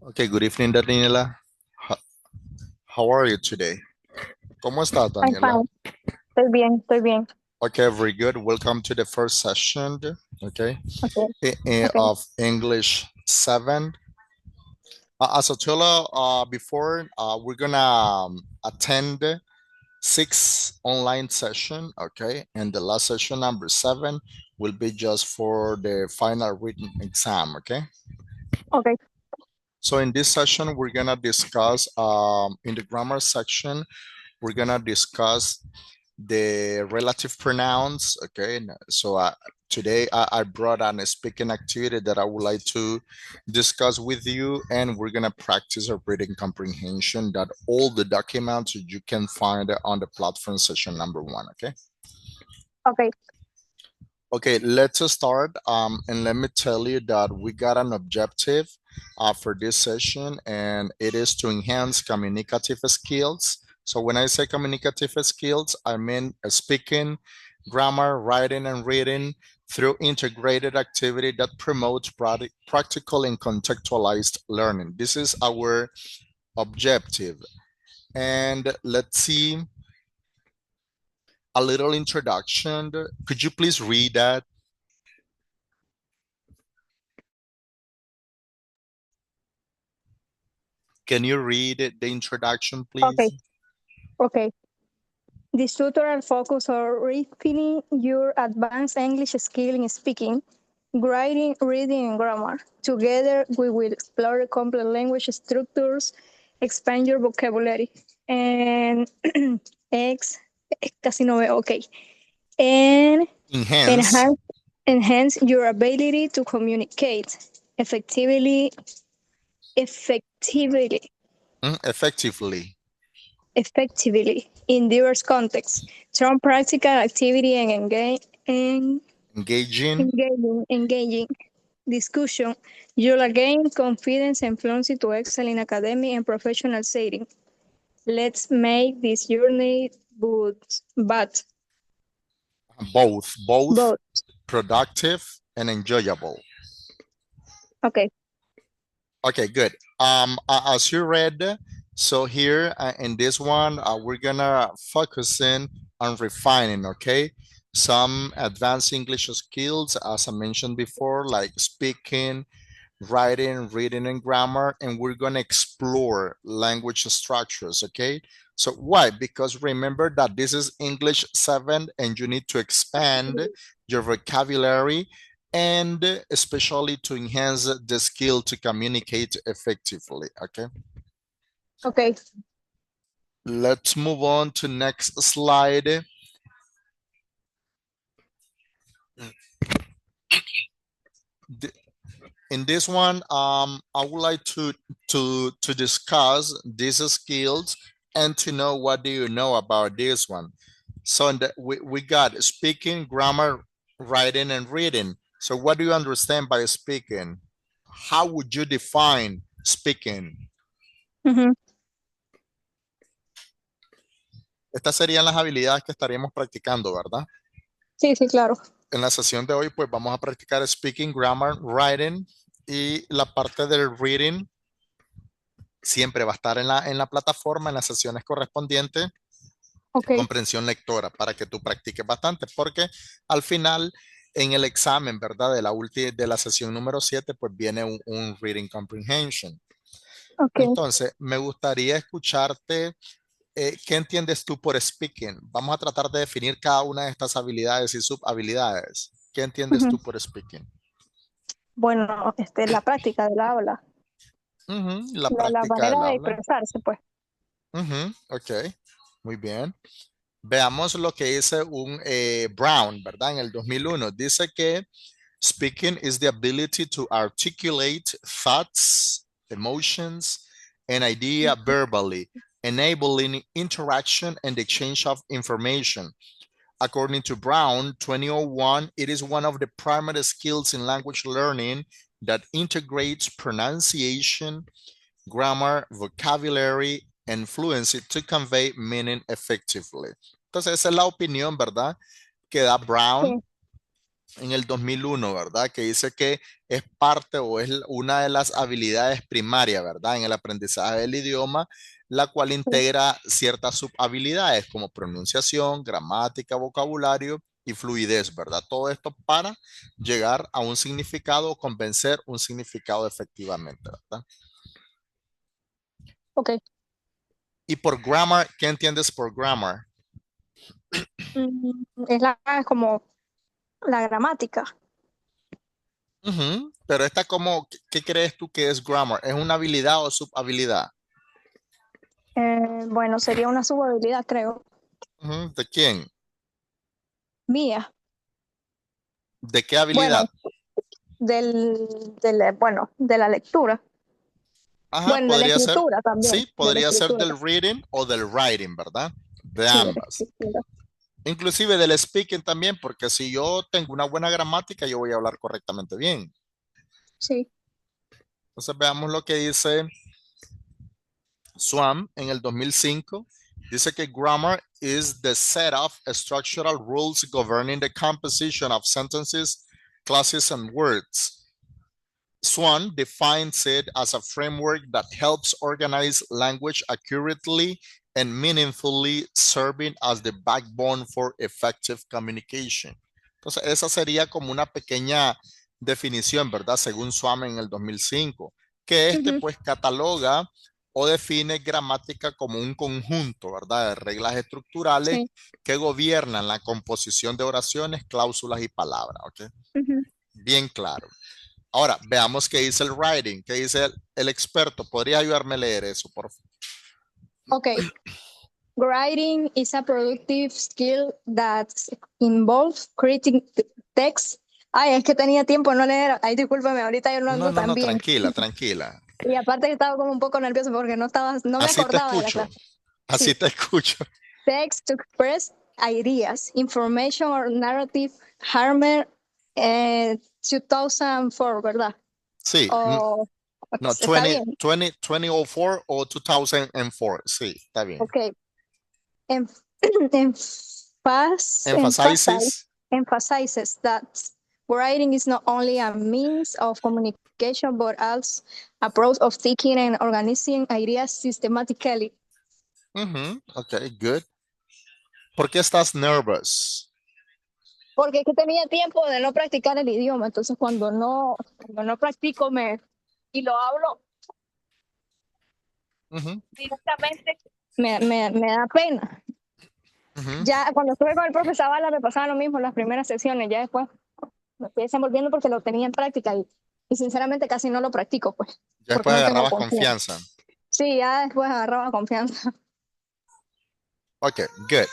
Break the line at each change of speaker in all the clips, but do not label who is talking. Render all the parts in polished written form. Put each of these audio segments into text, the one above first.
Okay, good evening, Daniela. How, how are you today? ¿Cómo estás,
I'm
Daniela?
fine. Estoy bien, estoy bien.
Okay, very good. Welcome to the first session, okay,
Okay, okay,
of English 7. As I told you before, we're gonna attend 6 online session, okay, and the last session, number 7, will be just for the final written exam, okay?
okay,
So in this session, we're gonna discuss in the grammar section, we're gonna discuss the relative pronouns. Okay, so today I brought on a speaking activity that I would like to discuss with you, and we're gonna practice our reading comprehension. That all the documents you can find on the platform session number 1. Okay.
okay,
Okay, let's start. And let me tell you that we got an objective for this session, and it is to enhance communicative skills. So when I say communicative skills, I mean speaking, grammar, writing, and reading through integrated activity that promotes practical and contextualized learning. This is our objective. And let's see a little introduction. Could you please read that? Can you read the introduction,
okay,
please?
okay. This tutorial focus on refining your advanced English skill in speaking, writing, reading, and grammar. Together, we will explore complex language structures, expand your vocabulary, and ex, casi no veo, okay, and
Enhance,
enhance, enhance your ability to communicate effectively, effectively
effectively,
effectively in diverse contexts, turn practical activity and
engaging.
engaging discussion. You'll gain confidence and fluency to excel in academic and professional setting. Let's make this journey but
Both
both.
productive and enjoyable.
Okay.
Okay, good. As you read, so here in this one, we're gonna focus in on refining, okay? Some advanced English skills, as I mentioned before, like speaking, writing, reading, and grammar, and we're going to explore language structures, okay? So why? Because remember that this is English 7 and you need to expand your vocabulary and especially to enhance the skill to communicate effectively, okay?
Okay.
Let's move on to next slide. In this one, I would like to discuss these skills and to know what do you know about this one. So we got speaking, grammar, writing, and reading. So what do you understand by speaking? How would you define speaking?
Ujú.
Estas serían las habilidades que estaríamos practicando, ¿verdad?
Sí, sí, claro.
En la sesión de hoy, pues vamos a practicar speaking, grammar, writing y la parte del reading siempre va a estar en la plataforma, en las sesiones correspondientes,
Ok.
comprensión lectora, para que tú practiques bastante, porque al final, en el examen, ¿verdad? De la sesión número 7 pues viene un reading comprehension.
Ok.
Entonces, me gustaría escucharte, ¿qué entiendes tú por speaking? Vamos a tratar de definir cada una de estas habilidades y subhabilidades. ¿Qué entiendes
Ujú.
tú por speaking?
Bueno, la práctica del habla,
Ujú, la
la
práctica
manera
del
de
habla.
expresarse, pues.
Ujú, ok, muy bien. Veamos lo que dice un Brown, ¿verdad? En el 2001. Dice que speaking is the ability to articulate thoughts, emotions, and idea verbally, enabling interaction and exchange of information. According to Brown, 2001, it is one of the primary skills in language learning that integrates pronunciation, grammar, vocabulary, and fluency to convey meaning effectively. Entonces, esa es la opinión, ¿verdad? Que da
Sí,
Brown en el 2001, ¿verdad? Que dice que es parte o es una de las habilidades primarias, ¿verdad? En el aprendizaje del idioma, la cual
Sí.
integra ciertas subhabilidades como pronunciación, gramática, vocabulario y fluidez, ¿verdad? Todo esto para llegar a un significado o convencer un significado efectivamente, ¿verdad?
Ok.
Y por grammar, ¿qué entiendes por grammar?
Es como la gramática.
Ujú. Pero esta como, ¿qué crees tú que es grammar? ¿Es una habilidad o subhabilidad?
Bueno, sería una subhabilidad, creo,
Ujú. ¿De quién?
mía.
¿De qué
Bueno,
habilidad?
bueno, de la lectura.
Ajá,
Bueno, de la
podría ser,
escritura también,
sí,
de la
podría ser
escritura.
del reading o del writing, ¿verdad? De
Sí, de la
ambas.
escritura.
Inclusive del speaking también, porque si yo tengo una buena gramática, yo voy a hablar correctamente bien.
Sí.
Entonces veamos lo que dice Swam en el 2005. Dice que grammar is the set of structural rules governing the composition of sentences, clauses, and words. Swan defines it as a framework that helps organize language accurately and meaningfully, serving as the backbone for effective communication. Entonces, esa sería como una pequeña definición, ¿verdad? Según Swan en el 2005, que
Ujú.
pues cataloga o define gramática como un conjunto, ¿verdad? De reglas estructurales
Sí.
que gobiernan la composición de oraciones, cláusulas y palabras, ¿ok?
Ujú.
Bien claro. Ahora, veamos qué dice el writing, qué dice el experto. ¿Podría ayudarme a leer eso, por favor?
Ok. Writing is a productive skill that involves creating text. Ay, es que tenía tiempo de no leer. Ay, discúlpame, ahorita yo no
No,
ando
no,
tan
no,
bien.
tranquila, tranquila.
Y aparte que estaba como un poco nervioso porque no me
Así te
acordaba de la
escucho,
clase.
así
Sí.
te escucho.
Text to express ideas, information or narrative, Harmer, 2004, ¿verdad?
Sí,
O
no,
está
20,
bien.
20, 2004 o 2004, sí, está bien.
Ok. Em- emphas- emphasize,
Emphasizes,
emphasizes that writing is not only a means of communication, but also a process of thinking and organizing ideas systematically.
ok, good. ¿Por qué estás nervous?
Porque es que tenía tiempo de no practicar el idioma, entonces cuando no practico y lo hablo
Ujú,
directamente, me da pena.
ujú.
Ya cuando estuve con el profesor Zavala me pasaba lo mismo en las primeras sesiones, ya después me estoy desenvolviendo porque lo tenía en práctica y sinceramente casi no lo practico, pues,
Ya
porque
después
no tengo
agarrabas
confianza.
confianza.
Sí, ya después agarraba confianza.
Ok, good.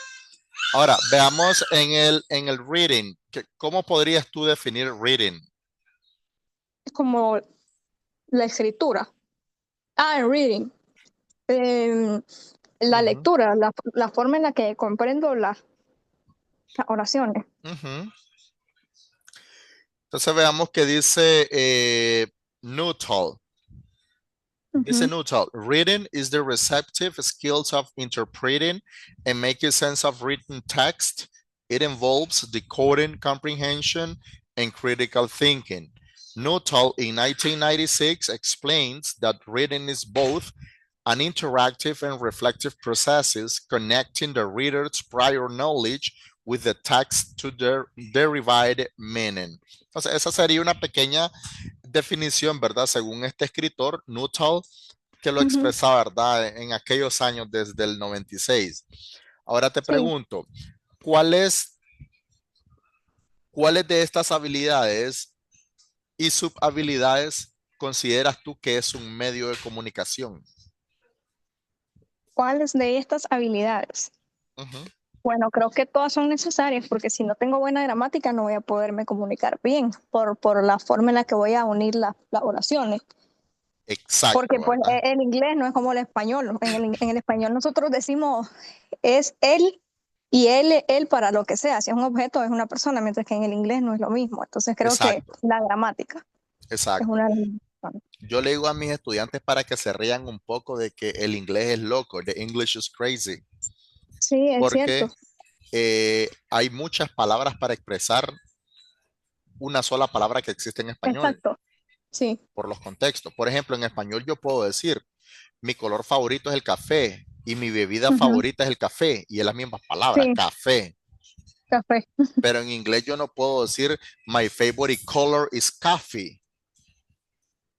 Ahora, veamos en el reading. ¿Cómo podrías tú definir reading?
Es como la escritura. Ah, el reading. Eh, la
Ujú,
lectura, la forma en la que comprendo las oraciones.
ujú. Entonces veamos que dice Nuttall. Dice
Ujú.
Nuttall, reading is the receptive skills of interpreting and making sense of written text. It involves decoding, comprehension, and critical thinking. Nuttall in 1996 explains that reading is both an interactive and reflective processes connecting the reader's prior knowledge with the text to their derived meaning. Entonces, esa sería una pequeña definición, ¿verdad? Según este escritor, Nuttall, que lo
Ujú.
expresaba, ¿verdad? En aquellos años desde el 96. Ahora te
Sí.
pregunto, ¿cuáles, ¿cuáles de estas habilidades y subhabilidades consideras tú que es un medio de comunicación?
¿Cuáles de estas habilidades?
Ujú.
Bueno, creo que todas son necesarias porque si no tengo buena gramática no voy a poderme comunicar bien por la forma en la que voy a unir las oraciones. Porque
Exacto,
pues
¿verdad?
el inglés no es como el español, ¿no? En el español nosotros decimos es él y él para lo que sea. Si es un objeto es una persona, mientras que en el inglés no es lo mismo. Entonces creo que
Exacto,
la gramática es
exacto.
una de las razones.
Yo le digo a mis estudiantes para que se rían un poco de que el inglés es loco, the English is crazy,
Sí, es
porque
cierto.
hay muchas palabras para expresar una sola palabra que existe en español
Exacto. Sí.
por los contextos. Por ejemplo, en español yo puedo decir, mi color favorito es el café y mi bebida
Ujú.
favorita es el café y es las mismas palabras,
Sí,
café.
café.
Pero en inglés yo no puedo decir, my favorite color is coffee.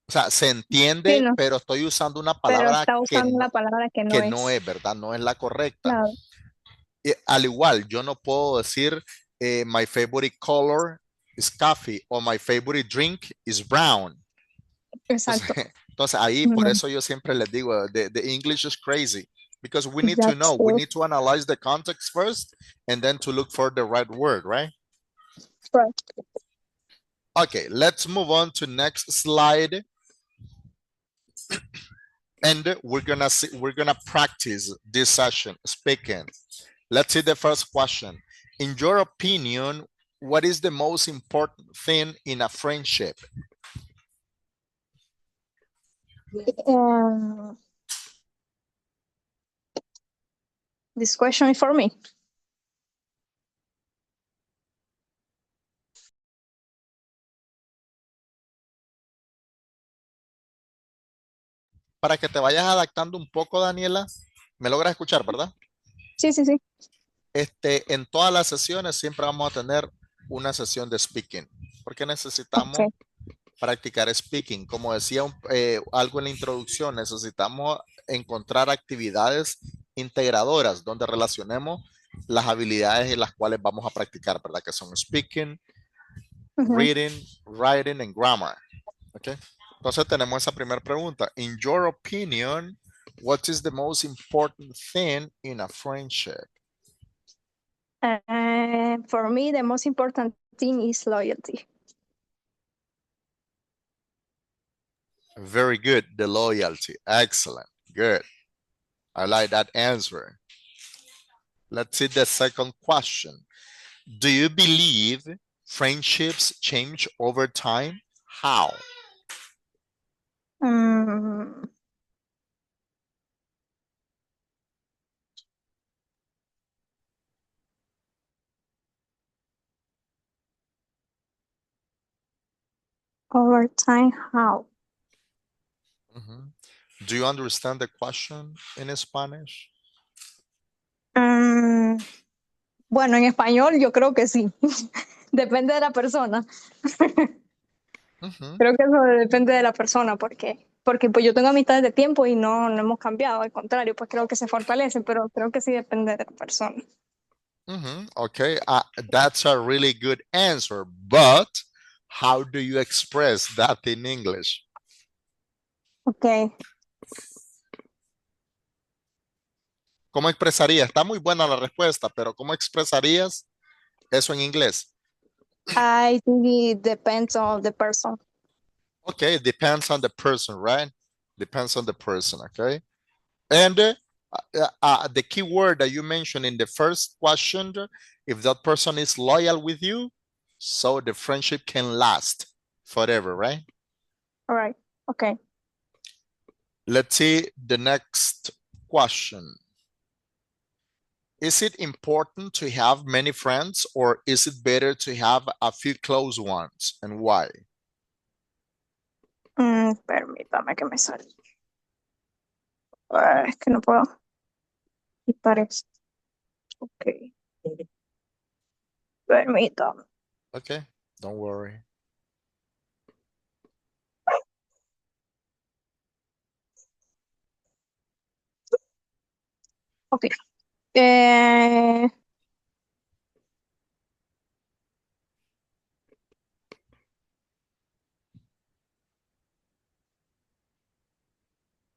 O sea, se
Sí,
entiende,
no,
pero estoy usando una
pero
palabra
está usando la palabra
que no es, ¿verdad? No es la correcta.
claro,
Al igual, yo no puedo decir my favorite color is coffee o my favorite drink is brown. Entonces,
exacto.
entonces ahí por
No,
eso yo siempre les digo, the English is crazy because we need to know,
that's
we
it.
need to analyze the context first and then to look for the right word, right?
Right.
Okay, let's move on to next slide. And we're gonna practice this session speaking. Let's see the first question. In your opinion, what is the most important thing in a friendship?
Um, this question is for me.
Para que te vayas adaptando un poco, Daniela, me logras escuchar, ¿verdad?
Sí, sí, sí.
En todas las sesiones siempre vamos a tener una sesión de speaking, porque necesitamos
Okay.
practicar speaking. Como decía algo en la introducción, necesitamos encontrar actividades integradoras donde relacionemos las habilidades en las cuales vamos a practicar, ¿verdad? Que son speaking,
Ujú.
reading, writing and grammar. ¿Ok? Entonces tenemos esa primera pregunta. In your opinion, what is the most important thing in a friendship?
For me, the most important thing is loyalty.
Very good. The loyalty. Excellent. Good. I like that answer. Let's see the second question. Do you believe friendships change over time? How?
Mm, over time, how?
Mhm. Do you understand the question in Spanish?
Mm, bueno, en español yo creo que sí. Depende de la persona.
Mhm.
Creo que eso depende de la persona, porque pues yo tengo amistades de tiempo y no hemos cambiado, al contrario, pues creo que se fortalecen, pero creo que sí depende de la persona.
Okay, that's a really good answer, but how do you express that in English?
Okay.
¿Cómo expresarías? Está muy buena la respuesta, pero ¿cómo expresarías eso en inglés?
I think it depends on the person.
Okay, it depends on the person, right? Depends on the person, okay? And the key word that you mentioned in the first question, if that person is loyal with you, so the friendship can last forever, right?
All right. Okay.
Let's see the next question. Is it important to have many friends or is it better to have a few close ones and why?
Permítame que me salga. Es que no puedo quitar esto. Ok. Permítame.
Okay, don't worry.
Ok. Eh,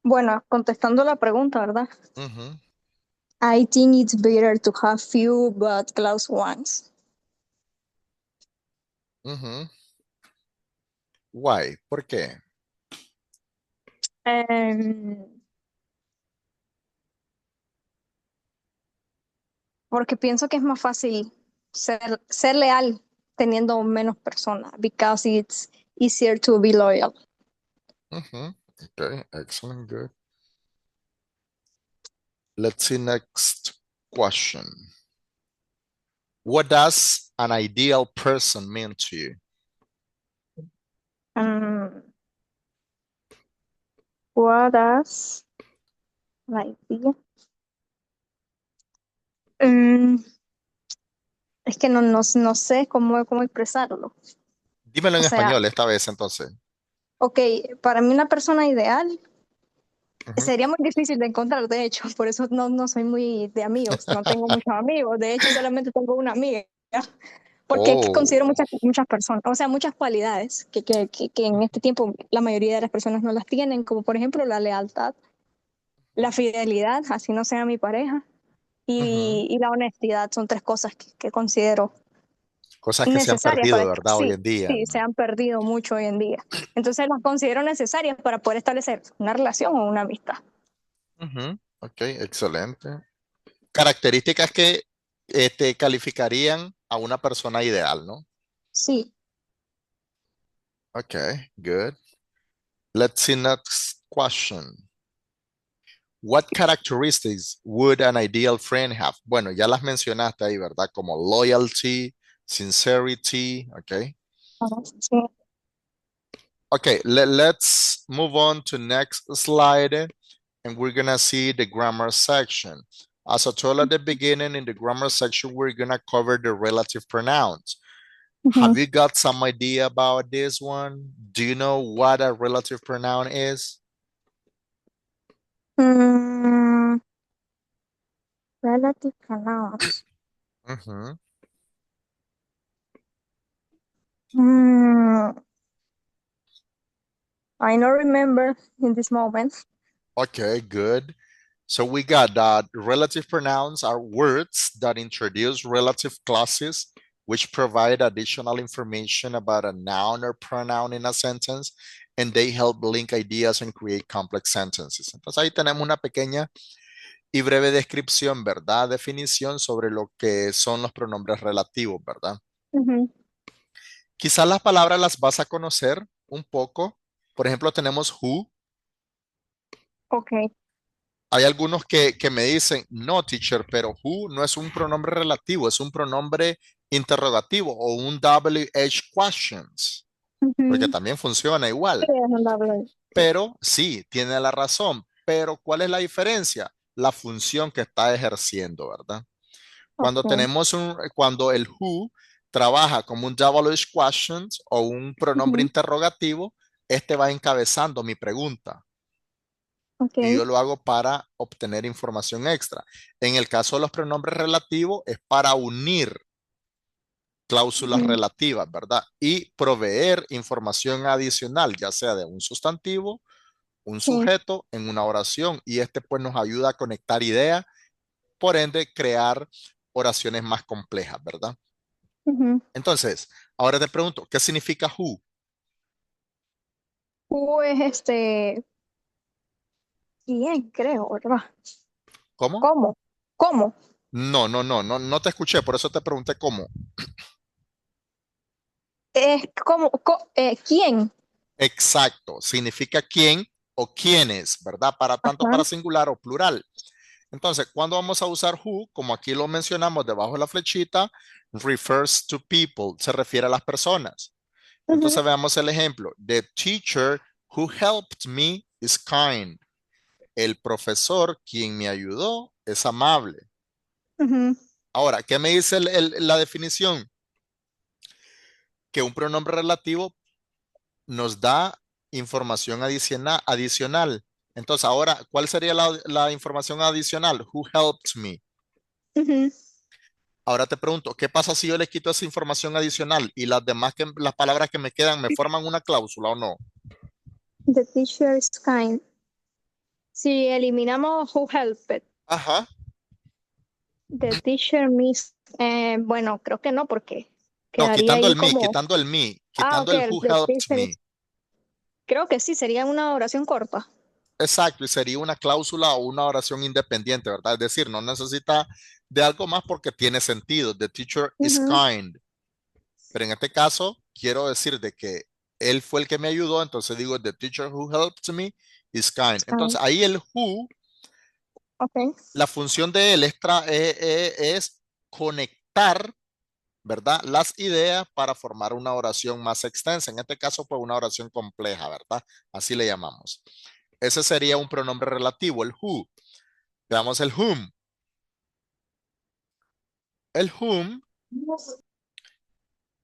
bueno, contestando la pregunta, ¿verdad?
Mhm,
I think it's better to have few but close ones.
mhm. Why? ¿Por qué?
Em, porque pienso que es más fácil ser leal teniendo menos personas, because it's easier to be loyal.
Mhm. Okay, excellent, good. Let's see next question. What does an ideal person mean to you?
Um, what does like be? Mm, es que no sé cómo expresarlo.
Dímelo
O
en
sea,
español esta vez entonces.
ok, para mí una persona ideal
Ujú.
sería muy difícil de encontrar, de hecho, por eso no soy muy de amigos, no tengo muchos amigos, de hecho solamente tengo una amiga, porque es que considero
Oh.
muchas personas, o sea, muchas cualidades que en este tiempo la mayoría de las personas no las tienen, como por ejemplo la lealtad, la fidelidad, así no sea mi pareja,
Ujú.
y la honestidad, son tres cosas que considero
Cosas que se han
necesarias
perdido,
para,
¿verdad? Hoy
sí,
en día,
sí, se
¿no?
han perdido mucho hoy en día. Entonces las considero necesarias para poder establecer una relación o una amistad.
Ujú. Ok, excelente. Características que te calificarían a una persona ideal, ¿no?
Sí.
Okay, good. Let's see next question. What characteristics would an ideal friend have? Bueno, ya las mencionaste ahí, ¿verdad? Como loyalty, sincerity, okay?
Sí.
Okay, let's move on to next slide and we're gonna see the grammar section. As I told at the beginning, in the grammar section, we're gonna cover the relative pronouns. Have
Ujú.
you got some idea about this one? Do you know what a relative pronoun is?
Mm, relative pronouns.
Mhm.
Mm, I don't remember in this moment.
Okay, good. So we got that relative pronouns are words that introduce relative clauses which provide additional information about a noun or pronoun in a sentence, and they help link ideas and create complex sentences. Entonces ahí tenemos una pequeña y breve descripción, ¿verdad? Definición sobre lo que son los pronombres relativos, ¿verdad?
Ujú.
Quizás las palabras las vas a conocer un poco. Por ejemplo, tenemos who.
Ok.
Hay algunos que me dicen, no, teacher, pero who no es un pronombre relativo, es un pronombre interrogativo o un WH questions, porque
Ujú.
también funciona
Sí,
igual.
es un doble. Sí.
Pero sí, tiene la razón. Pero ¿cuál es la diferencia? La función que está ejerciendo, ¿verdad?
Ok.
Cuando el who trabaja como un WH questions o un pronombre
Ujú.
interrogativo, este va encabezando mi pregunta
Ok.
y yo lo hago para obtener información extra. En el caso de los pronombres relativos, es para unir cláusulas
Ujú.
relativas, ¿verdad? Y proveer información adicional, ya sea de un sustantivo, un
Sí.
sujeto en una oración. Y este pues nos ayuda a conectar ideas, por ende, crear oraciones más complejas, ¿verdad?
Ujú.
Entonces, ahora te pregunto, ¿qué significa who?
Es ¿quién creo, verdad?
¿Cómo?
¿Cómo? ¿Cómo?
No te escuché, por eso te pregunté cómo.
¿Quién?
Exacto, significa quién o quiénes, ¿verdad? Para tanto
Ajá.
para singular o plural. Entonces, cuando vamos a usar who, como aquí lo mencionamos debajo de la flechita, refers to people, se refiere a las personas.
Ujú.
Entonces, veamos el ejemplo. The teacher who helped me is kind. El profesor quien me ayudó es amable.
Ujú.
Ahora, ¿qué me dice la definición? Que un pronombre relativo nos da información adicional. Entonces, ahora, ¿cuál sería la información adicional? Who helped me?
Ujú.
Ahora te pregunto, ¿qué pasa si yo le quito esa información adicional y las demás las palabras que me quedan me forman una cláusula o no?
The teacher is kind. Si eliminamos who helped,
Ajá.
the teacher miss, bueno, creo que no, porque
No,
quedaría ahí como,
quitando
ok,
el who
the
helped
teacher
me.
is, creo que sí, sería una oración corta.
Exacto, y sería una cláusula o una oración independiente, ¿verdad? Es decir, no necesita de algo más porque tiene sentido. The teacher is
Ujú.
kind. Pero en este caso, quiero decir de que él fue el que me ayudó, entonces digo, the teacher who helped me is kind.
Ah,
Entonces, ahí el who,
ok.
la función de él es conectar ¿verdad? Las ideas para formar una oración más extensa. En este caso, pues una oración compleja, ¿verdad? Así le llamamos. Ese sería un pronombre relativo, el who. Veamos el whom. El whom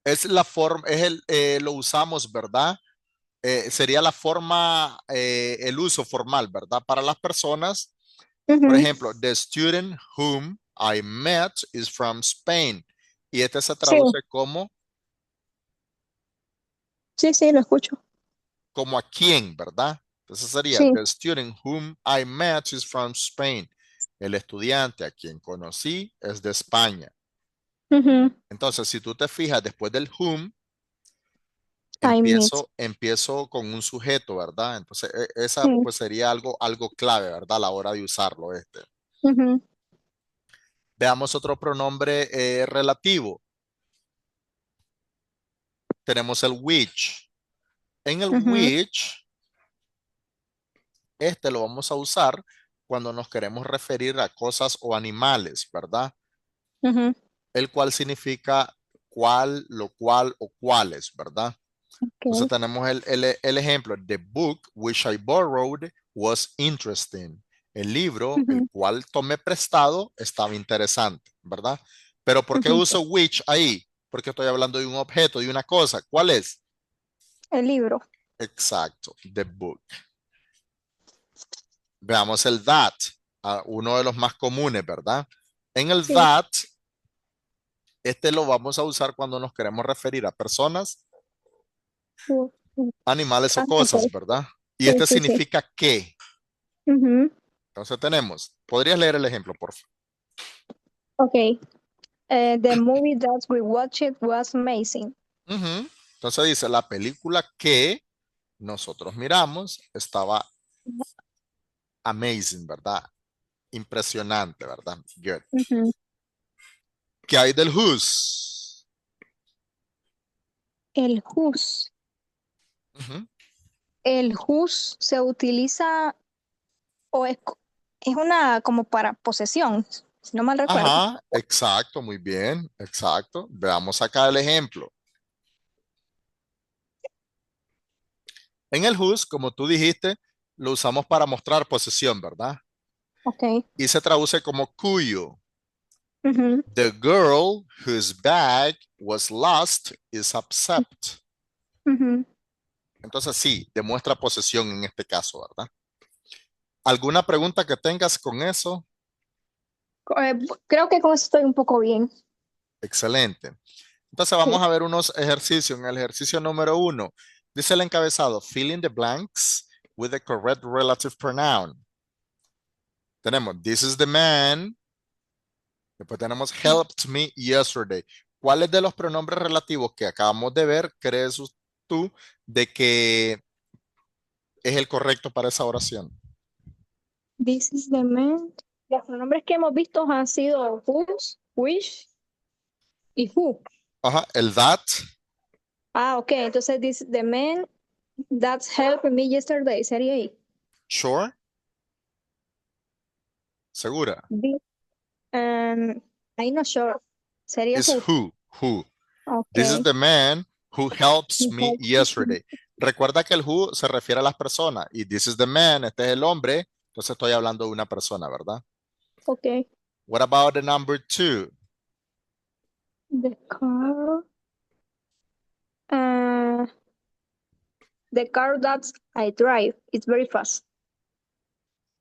es la forma, lo usamos, ¿verdad? Sería la forma, el uso formal, ¿verdad? Para las personas. Por
Ujú.
ejemplo, the student whom I met is from Spain. Y este se
Sí,
traduce como,
sí, sí, lo escucho.
como a quién, ¿verdad? Entonces sería,
Sí.
the student whom I met is from Spain. El estudiante a quien conocí es de España.
Ujú.
Entonces, si tú te fijas, después del whom,
I meet.
empiezo con un sujeto, ¿verdad? Entonces, esa
Sí.
pues sería algo clave, ¿verdad? A la hora de usarlo este.
Ujú,
Veamos otro pronombre relativo. Tenemos el which. En el
ujú,
which, este lo vamos a usar cuando nos queremos referir a cosas o animales, ¿verdad?
ujú.
El cual significa cuál, lo cual o cuáles, ¿verdad? Entonces
Okay.
tenemos el ejemplo. The book which I borrowed was interesting. El libro, el
Ujú,
cual tomé prestado, estaba interesante, ¿verdad? Pero ¿por qué
ujú.
uso which ahí? Porque estoy hablando de un objeto, de una cosa. ¿Cuál es?
El libro.
Exacto, the book. Veamos el that, uno de los más comunes, ¿verdad? En el
Sí.
that, este lo vamos a usar cuando nos queremos referir a personas,
Uh, uh.
animales o
Ah,
cosas,
ok.
¿verdad? Y
Sí,
este
sí, sí.
significa que.
Ujú.
Entonces tenemos, ¿podrías leer el ejemplo, por favor?
Okay. The movie that we watched was amazing.
Ujú. Entonces dice, la película que nosotros miramos estaba amazing, ¿verdad? Impresionante, ¿verdad? Good.
Ujú.
¿Qué hay del whose?
El whose.
Ujú.
El whose se utiliza o es una como para posesión, si no mal recuerdo.
Ajá, exacto, muy bien, exacto. Veamos acá el ejemplo. En el whose, como tú dijiste, lo usamos para mostrar posesión, ¿verdad?
Okay.
Y se traduce como cuyo.
Ujú,
The girl whose bag was lost is upset.
ujú.
Entonces sí, demuestra posesión en este caso, ¿verdad? ¿Alguna pregunta que tengas con eso?
Creo que con eso estoy un poco bien.
Excelente. Entonces
Sí.
vamos a ver unos ejercicios. En el ejercicio número 1, dice el encabezado, fill in the blanks with the correct relative pronoun. Tenemos, this is the man. Después tenemos, helped me yesterday. ¿Cuáles de los pronombres relativos que acabamos de ver crees tú de que es el correcto para esa oración?
This is the man. Los pronombres que hemos visto han sido whose, which y who.
Ajá, el that,
Ah, ok. Entonces, this the man that's helped me yesterday. Sería ahí.
sure, segura.
This, I'm not sure. Sería
Is
who.
who. This is
Ok.
the man who helps
He
me
helped me.
yesterday. Recuerda que el who se refiere a las personas y this is the man, este es el hombre, entonces estoy hablando de una persona, ¿verdad?
Ok.
What about the number two?
The car. Uh, the car that I drive. It's very fast.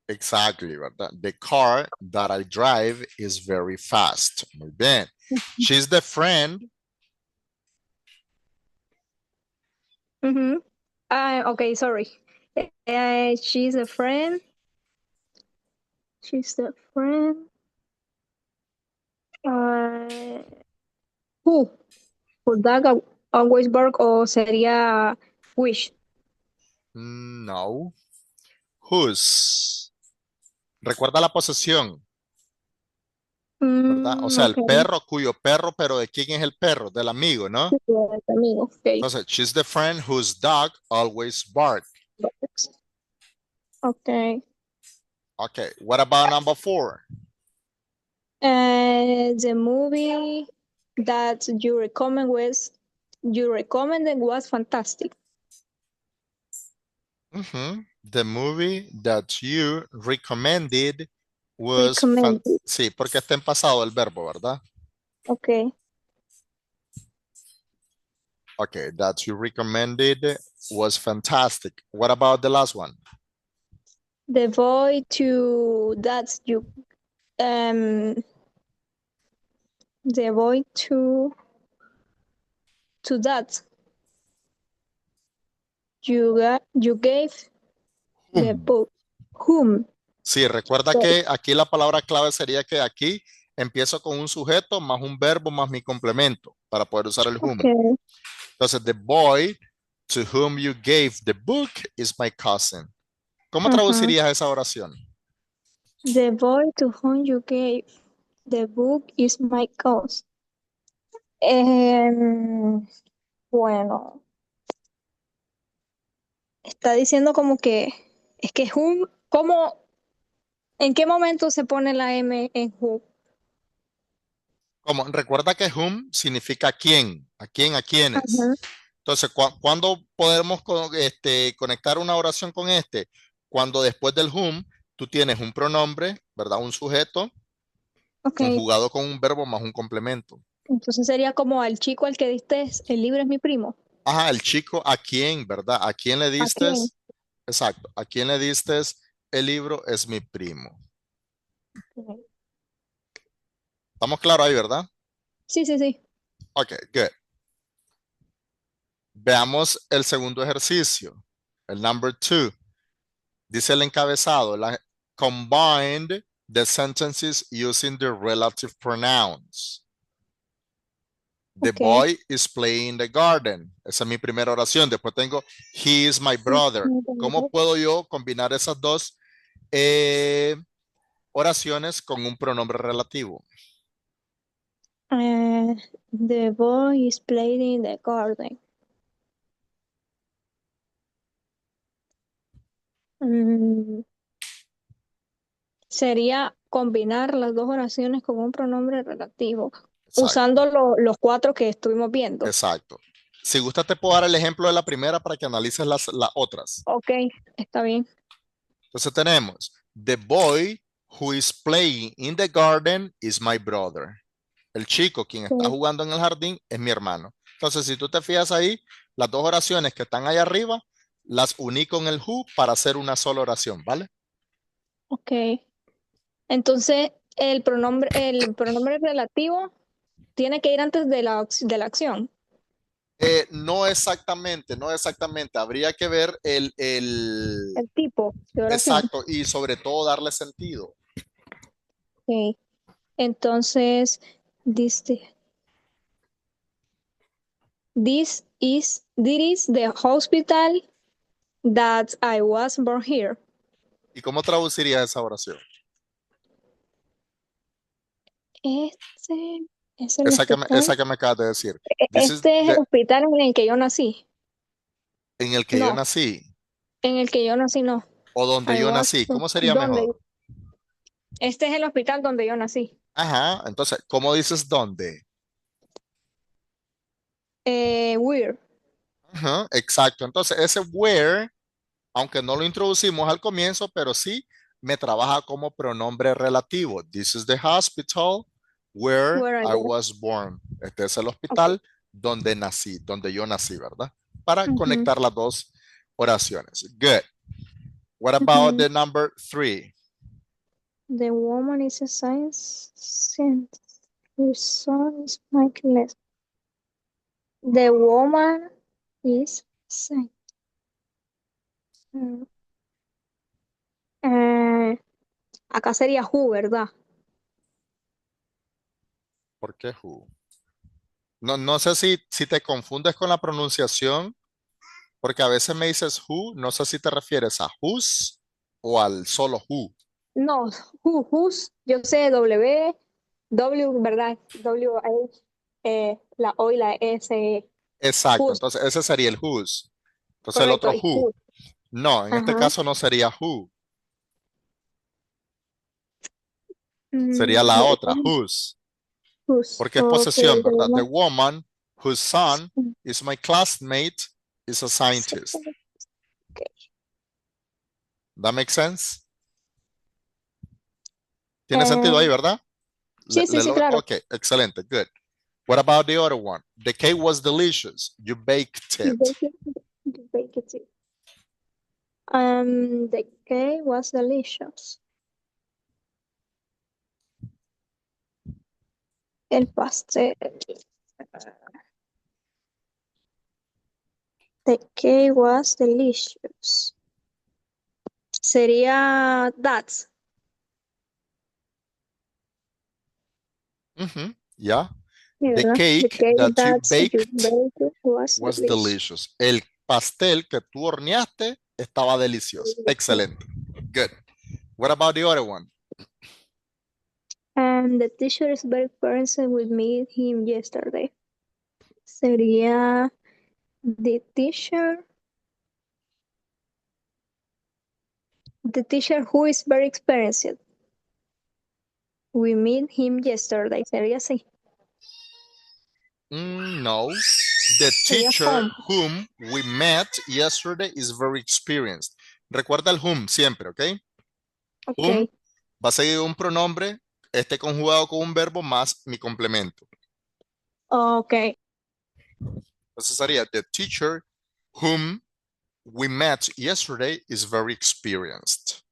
Exactly, ¿verdad? The car that I drive is very fast. Muy bien. She's the friend.
Mm-hmm. Okay, sorry. She's a friend. She's the friend. Uh, who? Would that always work o sería wish?
No. Whose. Recuerda la posesión, ¿verdad? O sea, el
Okay.
perro cuyo perro, pero ¿de quién es el perro? Del amigo, ¿no?
Yes, amigo. Okay.
Entonces, she's the friend whose dog always barks.
Okay.
Okay, what about number four?
The movie. that you recommended was fantastic.
The movie that you recommended was
Recommended.
sí, porque está en pasado el verbo, ¿verdad?
Okay.
Okay, that you recommended was fantastic. What about the last one?
The boy to that you um the boy to that you gave the
Whom.
book. Whom?
Sí, recuerda
So,
que aquí la palabra clave sería que aquí empiezo con un sujeto más un verbo más mi complemento para poder usar el whom.
okay.
Entonces, the boy to whom you gave the book is my cousin. ¿Cómo
Uh-huh.
traducirías esa oración?
The boy to whom you gave the book is my cause. Bueno, está diciendo como que es que whom, ¿cómo, en qué momento se pone la M en who?
Como, recuerda que whom significa quién, a quién, a quiénes.
Ajá.
Entonces, ¿cuándo podemos conectar una oración con este? Cuando después del whom tú tienes un pronombre, ¿verdad? Un sujeto
Ok,
conjugado con un verbo más un complemento.
entonces sería como al chico al que diste el libro es mi primo.
Ajá, el chico a quién, ¿verdad? ¿A quién le
¿A
diste?
quién?
Exacto, ¿a quién le diste el libro? Es mi primo.
Ok.
¿Estamos claros ahí, verdad?
Sí, sí, sí.
Ok, good. Veamos el segundo ejercicio, el number two. Dice el encabezado, combined the sentences using the relative pronouns. The
Ok.
boy is playing in the garden. Esa es mi primera oración. Después tengo, he is my brother. ¿Cómo puedo yo combinar esas dos oraciones con un pronombre relativo?
The boy is playing in the garden. Mm, sería combinar las dos oraciones con un pronombre relativo,
Exacto,
usando los cuatro que estuvimos viendo.
exacto. Si gusta, te puedo dar el ejemplo de la primera para que analices las otras.
Ok, está bien.
Entonces tenemos, the boy who is playing in the garden is my brother. El chico quien está
Ok,
jugando en el jardín es mi hermano. Entonces, si tú te fijas ahí, las dos oraciones que están ahí arriba, las uní con el who para hacer una sola oración, ¿vale?
ok. Entonces, el pronombre relativo tiene que ir antes de la acción,
No exactamente, no exactamente. Habría que ver
el tipo de oración.
exacto y sobre todo darle sentido.
Ok. Entonces, this, this is the hospital that I was born here.
¿Y cómo traducirías esa oración?
Este es el
Esa
hospital.
que me acabas de decir. This is
Este es el hospital en el que yo nací.
en el que yo
No,
nací
en el que yo nací no.
o donde
I
yo
was,
nací. ¿Cómo sería
¿dónde?
mejor?
Este es el hospital donde yo nací.
Ajá, entonces, ¿cómo dices dónde?
Where.
Ajá, exacto. Entonces, ese where, aunque no lo introducimos al comienzo, pero sí me trabaja como pronombre relativo. This is the hospital where
Where I
I
was.
was born. Este es el
Okay.
hospital donde nací, donde yo nací, ¿verdad? Para
Ujú,
conectar las dos oraciones. Good. What about
ujú.
the number three?
The woman is a science scientist. Her son is Michael. The woman is science. Mm, eh, acá sería who, ¿verdad?
¿Por qué who? No, no sé si te confundes con la pronunciación, porque a veces me dices who, no sé si te refieres a whose o al solo who.
No, whose, yo sé W, ¿verdad? W-H, la O y la S,
Exacto,
whose,
entonces ese sería el whose. Entonces el
correcto,
otro
y
who.
whose.
No, en este
Ajá.
caso no sería who, sería
Mm,
la
the
otra,
woman
whose.
Whose.
Porque es
Okay,
posesión, ¿verdad? The woman whose son is my classmate is a scientist.
okay.
That makes sense? ¿Tiene sentido ahí,
And
verdad?
sí, sí, sí, claro.
Okay, excelente, good. What about the other one? The cake was delicious. You baked
You
it.
bake it too. The cake was delicious. El pastel. The cake was delicious. Sería that.
Yeah.
Sí,
The
¿verdad? The
cake
cake
that you
that you
baked
baked was
was
delicious.
delicious. El pastel que tú horneaste estaba delicioso. Excelente. Good. What about the other one?
And the teacher is very present with me him yesterday. Sería the teacher. The teacher who is very experienced. We met him yesterday. Sería así.
No. The
Sería
teacher
home.
whom we met yesterday is very experienced. Recuerda el whom siempre, ¿ok? Whom
Okay.
va a seguir un pronombre, este conjugado con un verbo más mi complemento.
Okay.
Entonces sería the teacher whom we met yesterday is very experienced.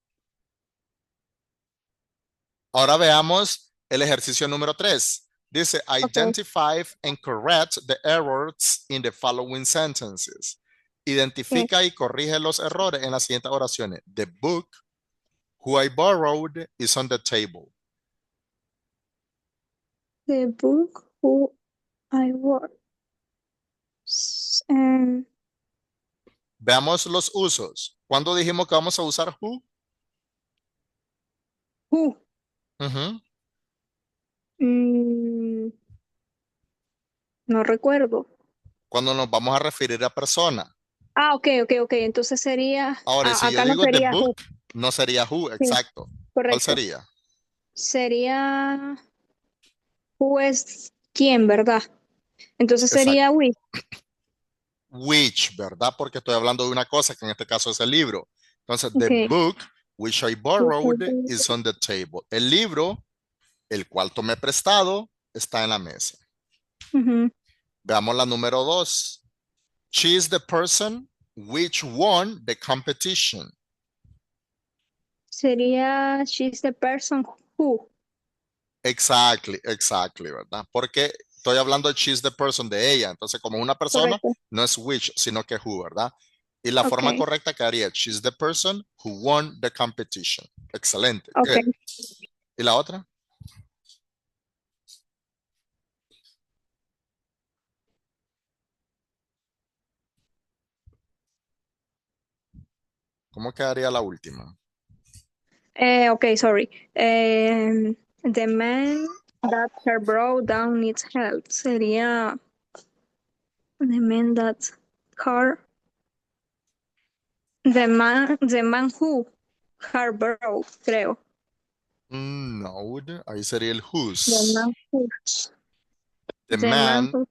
Ahora veamos el ejercicio número 3. Dice,
Okay.
identify and correct the errors in the following sentences.
Okay.
Identifica y corrige los errores en las siguientes oraciones. The book who I borrowed is on the table.
The book who I was. And
Veamos los usos. ¿Cuándo dijimos que vamos a usar who?
who?
Ujú.
Mm, no recuerdo.
Cuando nos vamos a referir a persona.
Ah, ok. Entonces sería,
Ahora, y si yo
acá no
digo the
sería
book,
who.
no sería who,
Sí,
exacto. ¿Cuál
correcto.
sería?
Sería who es quién, ¿verdad? Entonces
Exacto.
sería we.
Which, ¿verdad? Porque estoy hablando de una cosa que en este caso es el libro. Entonces, the
Okay.
book which I borrowed is on the table. El libro, el cual tomé prestado, está en la mesa.
Ujú.
Veamos la número 2. She is the person which won the competition.
Sería she's the person who.
Exactly, ¿verdad? Porque estoy hablando de she's the person de ella. Entonces, como una persona,
Correcto.
no es which, sino que who, ¿verdad? Y la forma
Okay.
correcta quedaría, she's the person who won the competition. Excelente, good.
Okay.
¿Y la otra? ¿Cómo quedaría la última?
Okay, sorry. The man that her brought down needs help. Sería the man that her the man who her brought, creo.
No, ahí sería el
The
whose.
man who
The
the man
man
who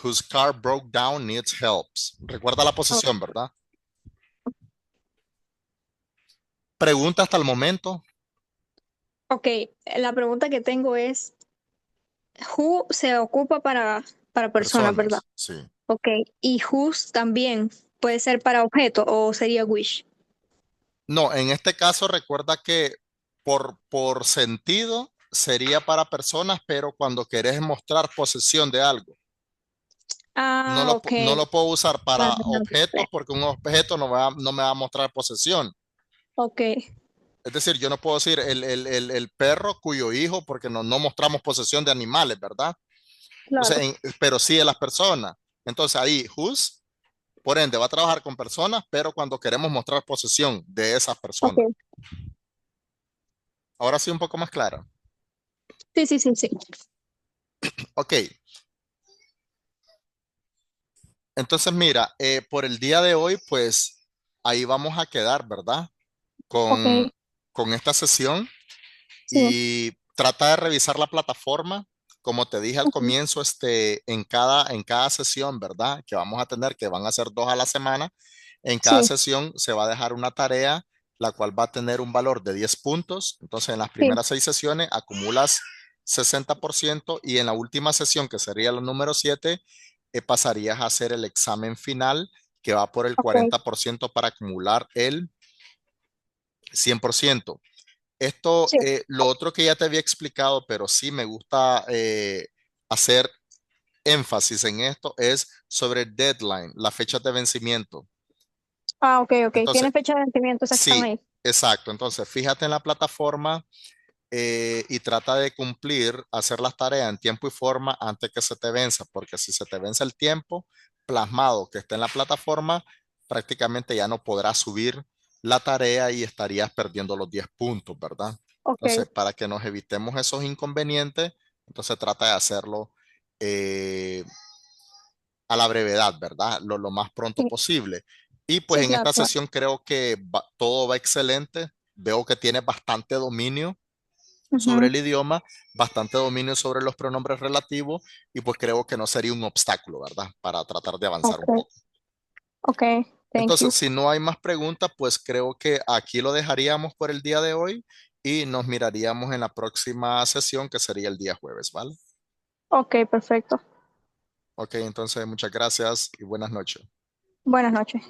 whose car broke down needs help. Recuerda la
oh,
posición, ¿verdad? Pregunta hasta el momento.
ok, la pregunta que tengo es who se ocupa para personas, ¿verdad?
Personas, sí.
Ok, y whose también puede ser para objeto o sería wish.
No, en este caso recuerda que por sentido sería para personas, pero cuando querés mostrar posesión de algo,
Ah, ok.
no lo puedo usar
Ah,
para
ok.
objetos porque un objeto no me va a mostrar posesión.
Ok,
Es decir, yo no puedo decir el perro cuyo hijo, porque no mostramos posesión de animales, ¿verdad? Entonces,
claro.
pero sí de las personas. Entonces ahí, whose, por ende, va a trabajar con personas, pero cuando queremos mostrar posesión de esas
Ok.
personas. Ahora sí, un poco más clara.
Sí.
Ok, entonces mira, por el día de hoy, pues ahí vamos a quedar, ¿verdad?
Ok,
Con esta sesión
sí.
y trata de revisar la plataforma como te dije al
Ujú.
comienzo, en cada sesión, ¿verdad? Que vamos a tener, que van a ser 2 a la semana, en cada
Sí,
sesión se va a dejar una tarea, la cual va a tener un valor de 10 puntos. Entonces, en las
sí,
primeras 6 sesiones acumulas 60% y en la última sesión, que sería la número 7, pasarías a hacer el examen final, que va por el
ok,
40% para acumular el 100%. Esto,
sí,
lo otro que ya te había explicado, pero sí me gusta hacer énfasis en esto, es sobre el deadline, la fecha de vencimiento.
ah, ok, ok,
Entonces,
tiene fecha de vencimiento, esas que están
sí,
ahí.
exacto. Entonces, fíjate en la plataforma y trata de cumplir, hacer las tareas en tiempo y forma antes que se te venza, porque si se te vence el tiempo plasmado que está en la plataforma, prácticamente ya no podrás subir la tarea y estarías perdiendo los 10 puntos, ¿verdad?
Ok,
Entonces, para que nos evitemos esos inconvenientes, entonces trata de hacerlo eh, a la brevedad, ¿verdad? Lo más pronto
sí,
posible. Y pues
sí,
en
claro,
esta
claro.
sesión creo que todo va excelente. Veo que tienes bastante dominio sobre
Ujú.
el idioma, bastante dominio sobre los pronombres relativos y pues creo que no sería un obstáculo, ¿verdad? Para tratar de avanzar un
Ok,
poco.
ok, thank
Entonces,
you.
si no hay más preguntas, pues creo que aquí lo dejaríamos por el día de hoy y nos miraríamos en la próxima sesión que sería el día jueves, ¿vale?
Ok, perfecto.
Ok, entonces muchas gracias y buenas noches.
Buenas noches.